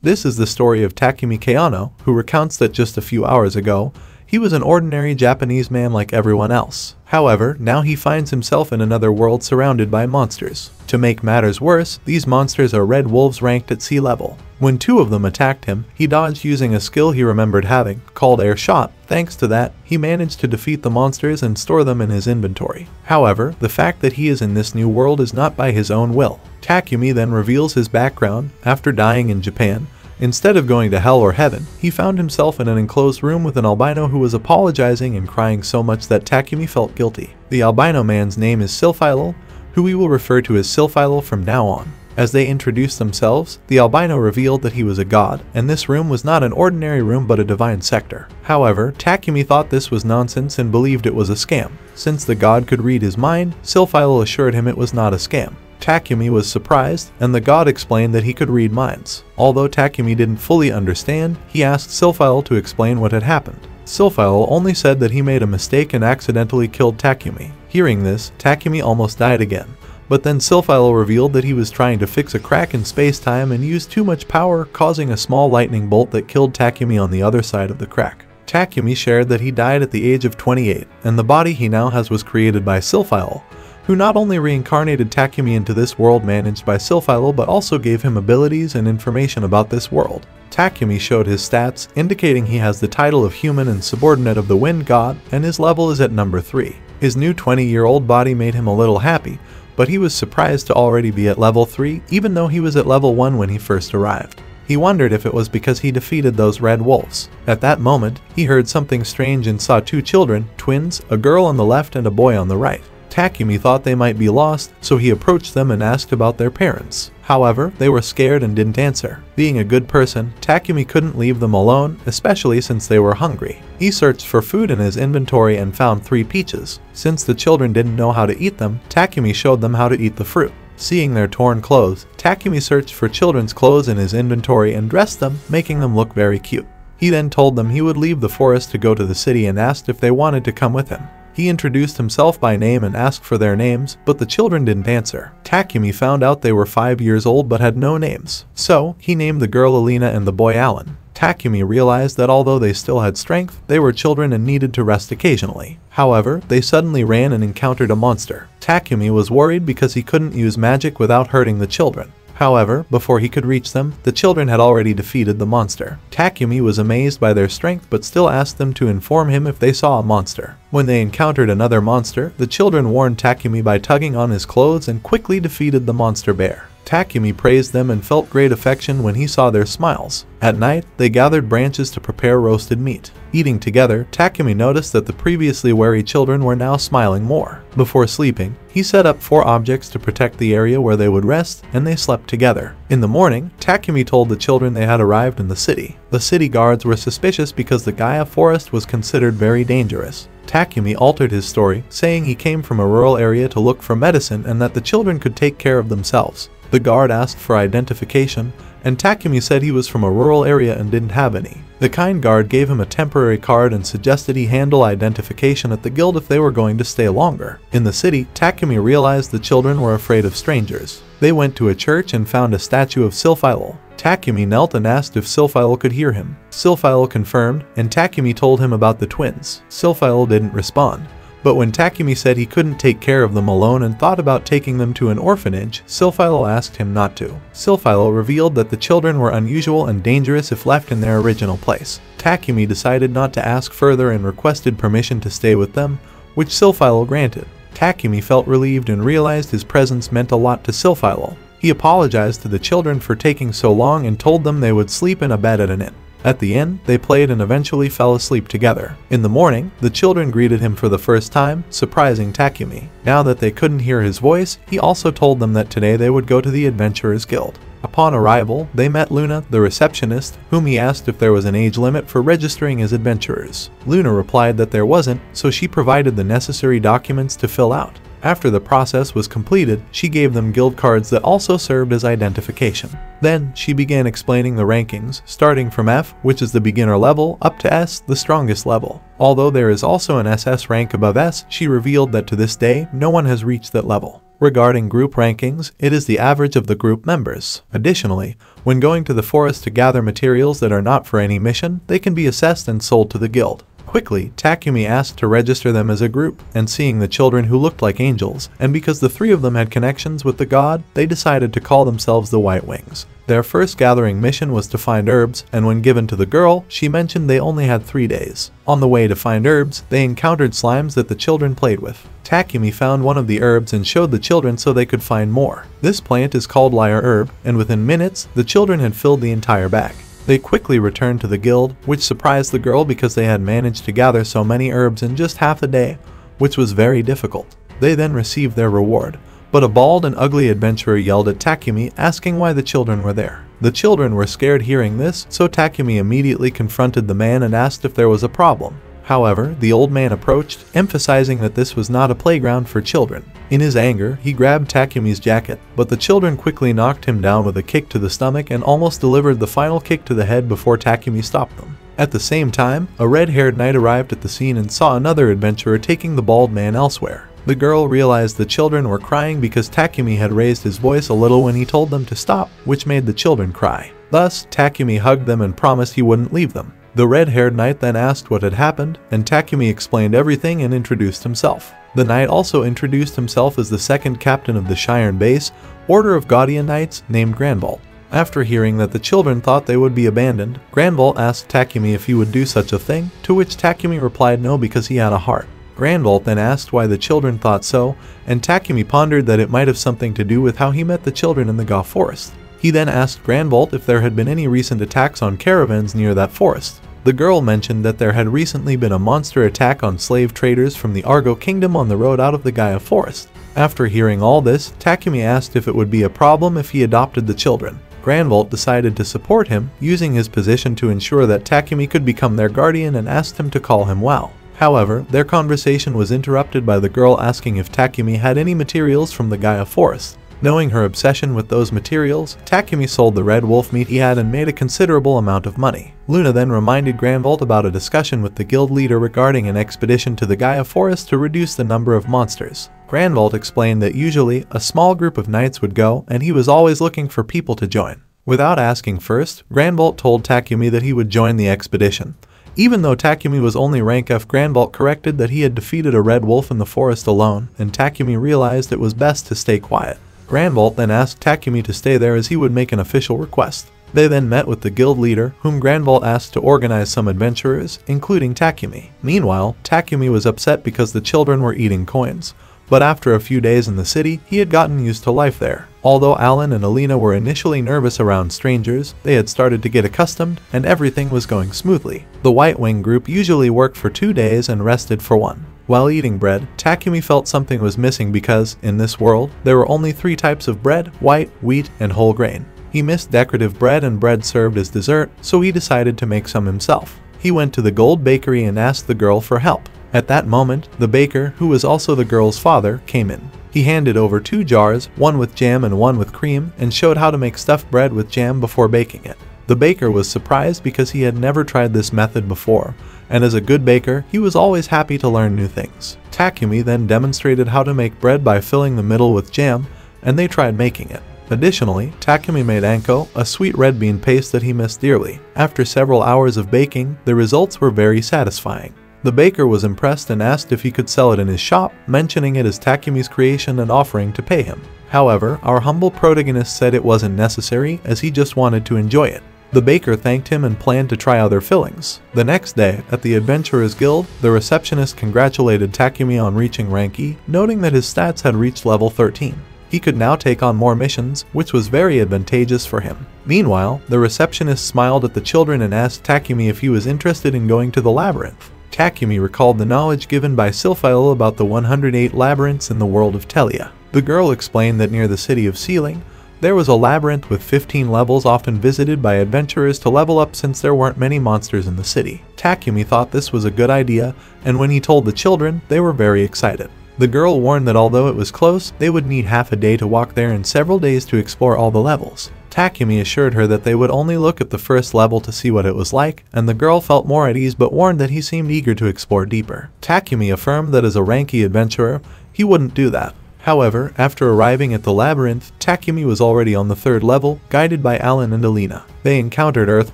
This is the story of Takumi Kayano, who recounts that just a few hours ago, he was an ordinary Japanese man like everyone else. However, now he finds himself in another world surrounded by monsters. To make matters worse, these monsters are red wolves ranked at sea level. When two of them attacked him, he dodged using a skill he remembered having, called air shot. Thanks to that, he managed to defeat the monsters and store them in his inventory. However, the fact that he is in this new world is not by his own will. Takumi then reveals his background. After dying in Japan, instead of going to hell or heaven, he found himself in an enclosed room with an albino who was apologizing and crying so much that Takumi felt guilty. The albino man's name is Silphilo, who we will refer to as Silphilo from now on. As they introduced themselves, the albino revealed that he was a god, and this room was not an ordinary room but a divine sector. However, Takumi thought this was nonsense and believed it was a scam. Since the god could read his mind, Silphilo assured him it was not a scam. Takumi was surprised, and the god explained that he could read minds. Although Takumi didn't fully understand, he asked Silphilo to explain what had happened. Silphilo only said that he made a mistake and accidentally killed Takumi. Hearing this, Takumi almost died again. But then Silphilo revealed that he was trying to fix a crack in space-time and used too much power, causing a small lightning bolt that killed Takumi on the other side of the crack. Takumi shared that he died at the age of 28, and the body he now has was created by Silphilo, who not only reincarnated Takumi into this world managed by Silphilo but also gave him abilities and information about this world. Takumi showed his stats, indicating he has the title of human and subordinate of the wind god, and his level is at number 3. His new 20-year-old body made him a little happy, but he was surprised to already be at level 3 even though he was at level 1 when he first arrived. He wondered if it was because he defeated those red wolves. At that moment, he heard something strange and saw two children, twins, a girl on the left and a boy on the right. Takumi thought they might be lost, so he approached them and asked about their parents. However, they were scared and didn't answer. Being a good person, Takumi couldn't leave them alone, especially since they were hungry. He searched for food in his inventory and found 3 peaches. Since the children didn't know how to eat them, Takumi showed them how to eat the fruit. Seeing their torn clothes, Takumi searched for children's clothes in his inventory and dressed them, making them look very cute. He then told them he would leave the forest to go to the city and asked if they wanted to come with him. He introduced himself by name and asked for their names, but the children didn't answer. Takumi found out they were 5 years old but had no names. So, he named the girl Alina and the boy Alan. Takumi realized that although they still had strength, they were children and needed to rest occasionally. However, they suddenly ran and encountered a monster. Takumi was worried because he couldn't use magic without hurting the children. However, before he could reach them, the children had already defeated the monster. Takumi was amazed by their strength but still asked them to inform him if they saw a monster. When they encountered another monster, the children warned Takumi by tugging on his clothes and quickly defeated the monster bear. Takumi praised them and felt great affection when he saw their smiles. At night, they gathered branches to prepare roasted meat. Eating together, Takumi noticed that the previously wary children were now smiling more. Before sleeping, he set up 4 objects to protect the area where they would rest, and they slept together. In the morning, Takumi told the children they had arrived in the city. The city guards were suspicious because the Gaia forest was considered very dangerous. Takumi altered his story, saying he came from a rural area to look for medicine and that the children could take care of themselves. The guard asked for identification, and Takumi said he was from a rural area and didn't have any. The kind guard gave him a temporary card and suggested he handle identification at the guild if they were going to stay longer. In the city, Takumi realized the children were afraid of strangers. They went to a church and found a statue of Silphilo. Takumi knelt and asked if Silphilo could hear him. Silphilo confirmed, and Takumi told him about the twins. Silphilo didn't respond. But when Takumi said he couldn't take care of them alone and thought about taking them to an orphanage, Silphilo asked him not to. Silphilo revealed that the children were unusual and dangerous if left in their original place. Takumi decided not to ask further and requested permission to stay with them, which Silphilo granted. Takumi felt relieved and realized his presence meant a lot to Silphilo. He apologized to the children for taking so long and told them they would sleep in a bed at an inn. At the end, they played and eventually fell asleep together. In the morning, the children greeted him for the first time, surprising Takumi. Now that they couldn't hear his voice, he also told them that today they would go to the Adventurers Guild. Upon arrival, they met Luna, the receptionist, whom he asked if there was an age limit for registering as adventurers. Luna replied that there wasn't, so she provided the necessary documents to fill out. After the process was completed, she gave them guild cards that also served as identification. Then, she began explaining the rankings, starting from F, which is the beginner level, up to S, the strongest level. Although there is also an SS rank above S, she revealed that to this day, no one has reached that level. Regarding group rankings, it is the average of the group members. Additionally, when going to the forest to gather materials that are not for any mission, they can be assessed and sold to the guild. Quickly, Takumi asked to register them as a group, and seeing the children who looked like angels, and because the three of them had connections with the god, they decided to call themselves the White Wings. Their first gathering mission was to find herbs, and when given to the girl, she mentioned they only had 3 days. On the way to find herbs, they encountered slimes that the children played with. Takumi found one of the herbs and showed the children so they could find more. This plant is called lyre herb, and within minutes, the children had filled the entire bag. They quickly returned to the guild, which surprised the girl because they had managed to gather so many herbs in just half a day, which was very difficult. They then received their reward, but a bald and ugly adventurer yelled at Takumi asking why the children were there. The children were scared hearing this, so Takumi immediately confronted the man and asked if there was a problem. However, the old man approached, emphasizing that this was not a playground for children. In his anger, he grabbed Takumi's jacket, but the children quickly knocked him down with a kick to the stomach and almost delivered the final kick to the head before Takumi stopped them. At the same time, a red-haired knight arrived at the scene and saw another adventurer taking the bald man elsewhere. The girl realized the children were crying because Takumi had raised his voice a little when he told them to stop, which made the children cry. Thus, Takumi hugged them and promised he wouldn't leave them. The red-haired knight then asked what had happened, and Takumi explained everything and introduced himself. The knight also introduced himself as the second captain of the Shiren base, Order of Gaudian Knights, named Granbolt. After hearing that the children thought they would be abandoned, Granbolt asked Takumi if he would do such a thing, to which Takumi replied no because he had a heart. Granbolt then asked why the children thought so, and Takumi pondered that it might have something to do with how he met the children in the Gaw forest. He then asked Granbolt if there had been any recent attacks on caravans near that forest. The girl mentioned that there had recently been a monster attack on slave traders from the Argo Kingdom on the road out of the Gaia forest. After hearing all this, Takumi asked if it would be a problem if he adopted the children. Granbolt decided to support him, using his position to ensure that Takumi could become their guardian and asked him to call him Wow. However, their conversation was interrupted by the girl asking if Takumi had any materials from the Gaia forest. Knowing her obsession with those materials, Takumi sold the red wolf meat he had and made a considerable amount of money. Luna then reminded Granbolt about a discussion with the guild leader regarding an expedition to the Gaia forest to reduce the number of monsters. Granbolt explained that usually a small group of knights would go and he was always looking for people to join. Without asking first, Granbolt told Takumi that he would join the expedition. Even though Takumi was only rank F, Granbolt corrected that he had defeated a red wolf in the forest alone, and Takumi realized it was best to stay quiet. Granbolt then asked Takumi to stay there as he would make an official request. They then met with the guild leader, whom Granbolt asked to organize some adventurers, including Takumi. Meanwhile, Takumi was upset because the children were eating coins. But after a few days in the city, he had gotten used to life there. Although Alan and Alina were initially nervous around strangers, they had started to get accustomed, and everything was going smoothly. The White Wing group usually worked for 2 days and rested for 1. While eating bread, Takumi felt something was missing because, in this world, there were only 3 types of bread: white, wheat, and whole grain. He missed decorative bread and bread served as dessert, so he decided to make some himself. He went to the gold bakery and asked the girl for help. At that moment, the baker, who was also the girl's father, came in. He handed over 2 jars, one with jam and one with cream, and showed how to make stuffed bread with jam before baking it. The baker was surprised because he had never tried this method before, and as a good baker, he was always happy to learn new things. Takumi then demonstrated how to make bread by filling the middle with jam, and they tried making it. Additionally, Takumi made anko, a sweet red bean paste that he missed dearly. After several hours of baking, the results were very satisfying. The baker was impressed and asked if he could sell it in his shop, mentioning it as Takumi's creation and offering to pay him. However, our humble protagonist said it wasn't necessary as he just wanted to enjoy it. The baker thanked him and planned to try other fillings. The next day, at the Adventurers Guild, the receptionist congratulated Takumi on reaching rank E, noting that his stats had reached level 13. He could now take on more missions, which was very advantageous for him. Meanwhile, the receptionist smiled at the children and asked Takumi if he was interested in going to the labyrinth. Takumi recalled the knowledge given by Silphiel about the 108 labyrinths in the world of Telia. The girl explained that near the city of Sealing, there was a labyrinth with 15 levels often visited by adventurers to level up since there weren't many monsters in the city. Takumi thought this was a good idea, and when he told the children, they were very excited. The girl warned that although it was close, they would need half a day to walk there and several days to explore all the levels. Takumi assured her that they would only look at the first level to see what it was like, and the girl felt more at ease but warned that he seemed eager to explore deeper. Takumi affirmed that as a rank E adventurer, he wouldn't do that. However, after arriving at the labyrinth, Takumi was already on the 3rd level, guided by Alan and Alina. They encountered earth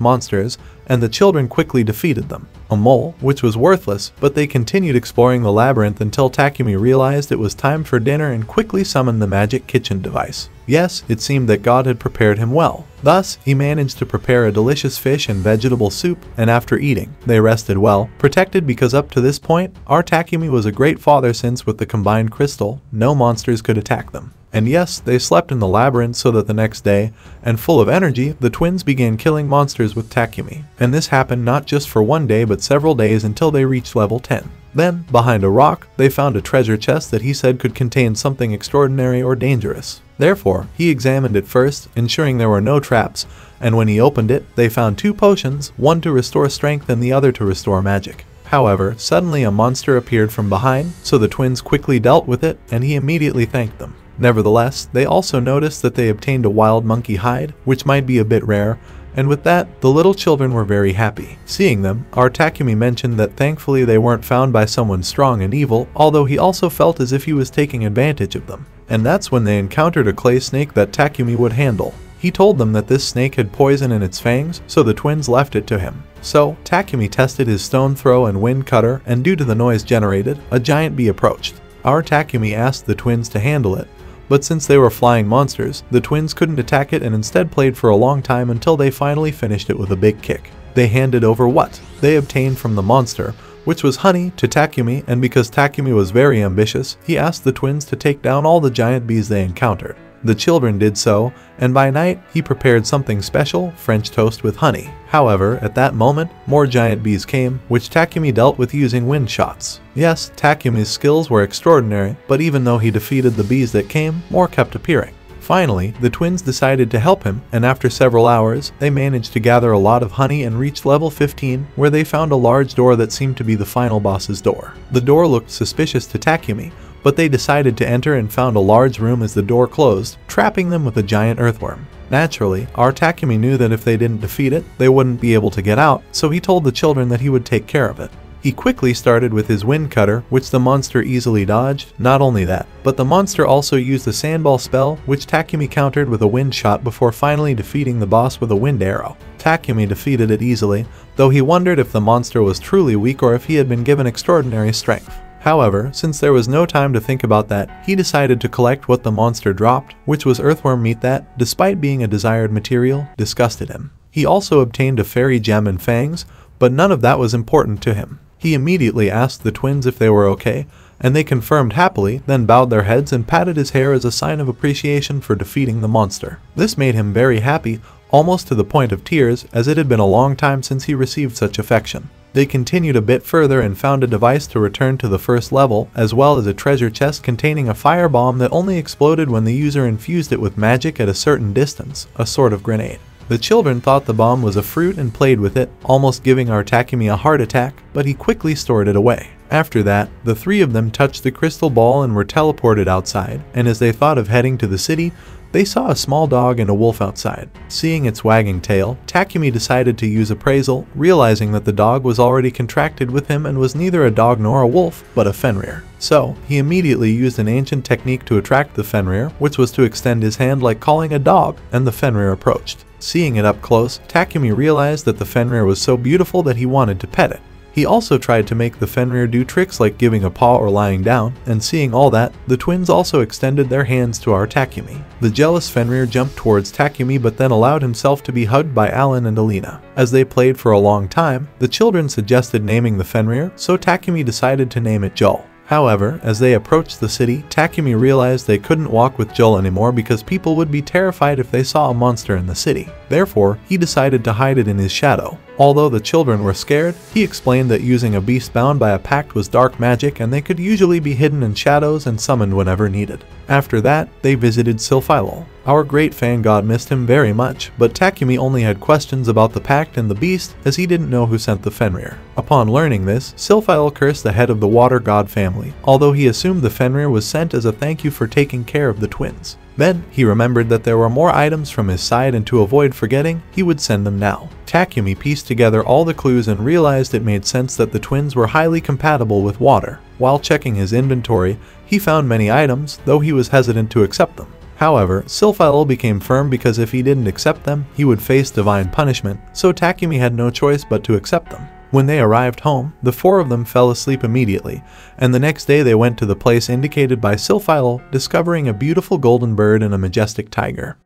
monsters, and the children quickly defeated them. A mole, which was worthless, but they continued exploring the labyrinth until Takumi realized it was time for dinner and quickly summoned the magic kitchen device. Yes, it seemed that God had prepared him well. Thus, he managed to prepare a delicious fish and vegetable soup, and after eating, they rested well, protected because up to this point, our Takumi was a great father since with the combined crystal, no monsters could attack them. And yes, they slept in the labyrinth so that the next day, and full of energy, the twins began killing monsters with Takumi. And this happened not just for one day but several days until they reached level 10. Then, behind a rock, they found a treasure chest that he said could contain something extraordinary or dangerous. Therefore, he examined it first, ensuring there were no traps, and when he opened it, they found 2 potions, one to restore strength and the other to restore magic. However, suddenly a monster appeared from behind, so the twins quickly dealt with it, and he immediately thanked them. Nevertheless, they also noticed that they obtained a wild monkey hide, which might be a bit rare, and with that, the little children were very happy. Seeing them, our Takumi mentioned that thankfully they weren't found by someone strong and evil, although he also felt as if he was taking advantage of them. And that's when they encountered a clay snake that Takumi would handle. He told them that this snake had poison in its fangs, so the twins left it to him. So, Takumi tested his stone throw and wind cutter, and due to the noise generated, a giant bee approached. Our Takumi asked the twins to handle it, but since they were flying monsters, the twins couldn't attack it and instead played for a long time until they finally finished it with a big kick. They handed over what they obtained from the monster, which was honey, to Takumi, and because Takumi was very ambitious, he asked the twins to take down all the giant bees they encountered. The children did so, and by night, he prepared something special, French toast with honey. However, at that moment, more giant bees came, which Takumi dealt with using wind shots. Yes, Takumi's skills were extraordinary, but even though he defeated the bees that came, more kept appearing. Finally, the twins decided to help him, and after several hours, they managed to gather a lot of honey and reached level 15, where they found a large door that seemed to be the final boss's door. The door looked suspicious to Takumi, but they decided to enter and found a large room as the door closed, trapping them with a giant earthworm. Naturally, our Takumi knew that if they didn't defeat it, they wouldn't be able to get out, so he told the children that he would take care of it. He quickly started with his wind cutter, which the monster easily dodged. Not only that, but the monster also used the sandball spell, which Takumi countered with a wind shot before finally defeating the boss with a wind arrow. Takumi defeated it easily, though he wondered if the monster was truly weak or if he had been given extraordinary strength. However, since there was no time to think about that, he decided to collect what the monster dropped, which was earthworm meat that, despite being a desired material, disgusted him. He also obtained a fairy gem and fangs, but none of that was important to him. He immediately asked the twins if they were okay, and they confirmed happily, then bowed their heads and patted his hair as a sign of appreciation for defeating the monster. This made him very happy, almost to the point of tears, as it had been a long time since he received such affection. They continued a bit further and found a device to return to the 1st level, as well as a treasure chest containing a fire bomb that only exploded when the user infused it with magic at a certain distance, a sort of grenade. The children thought the bomb was a fruit and played with it, almost giving our Takumi a heart attack, but he quickly stored it away. After that, the 3 of them touched the crystal ball and were teleported outside, and as they thought of heading to the city, they saw a small dog and a wolf outside. Seeing its wagging tail, Takumi decided to use appraisal, realizing that the dog was already contracted with him and was neither a dog nor a wolf, but a Fenrir. So, he immediately used an ancient technique to attract the Fenrir, which was to extend his hand like calling a dog, and the Fenrir approached. Seeing it up close, Takumi realized that the Fenrir was so beautiful that he wanted to pet it. He also tried to make the Fenrir do tricks like giving a paw or lying down, and seeing all that, the twins also extended their hands to our Takumi. The jealous Fenrir jumped towards Takumi but then allowed himself to be hugged by Alan and Alina. As they played for a long time, the children suggested naming the Fenrir, so Takumi decided to name it Joel. However, as they approached the city, Takumi realized they couldn't walk with Joel anymore because people would be terrified if they saw a monster in the city. Therefore, he decided to hide it in his shadow. Although the children were scared, he explained that using a beast bound by a pact was dark magic and they could usually be hidden in shadows and summoned whenever needed. After that, they visited Silphilol. Our great fan god missed him very much, but Takumi only had questions about the pact and the beast as he didn't know who sent the Fenrir. Upon learning this, Silphilol cursed the head of the water god family, although he assumed the Fenrir was sent as a thank you for taking care of the twins. Then, he remembered that there were more items from his side and to avoid forgetting, he would send them now. Takumi pieced together all the clues and realized it made sense that the twins were highly compatible with water. While checking his inventory, he found many items, though he was hesitant to accept them. However, Sylphile became firm because if he didn't accept them, he would face divine punishment, so Takumi had no choice but to accept them. When they arrived home, the four of them fell asleep immediately, and the next day they went to the place indicated by Sylphile, discovering a beautiful golden bird and a majestic tiger.